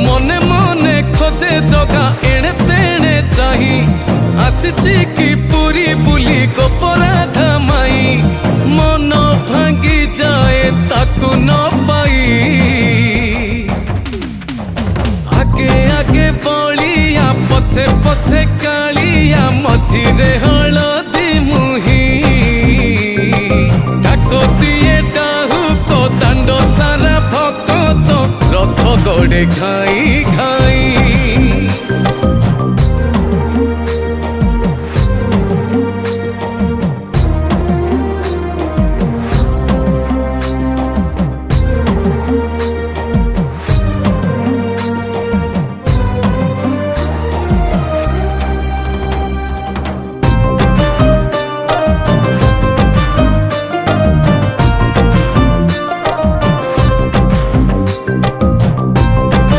मने मने खोजे जगा एणे तेणे चाही आसिची की पूरी बुली गोपराधा माई मन भांगी जाए ताकू न पाई आगे आगे बलिया पछे पछे कालिया मझिरे हलदी मुही डाको दिए डाहु को दांडो सारा भक्त रथ गड़े खाई खा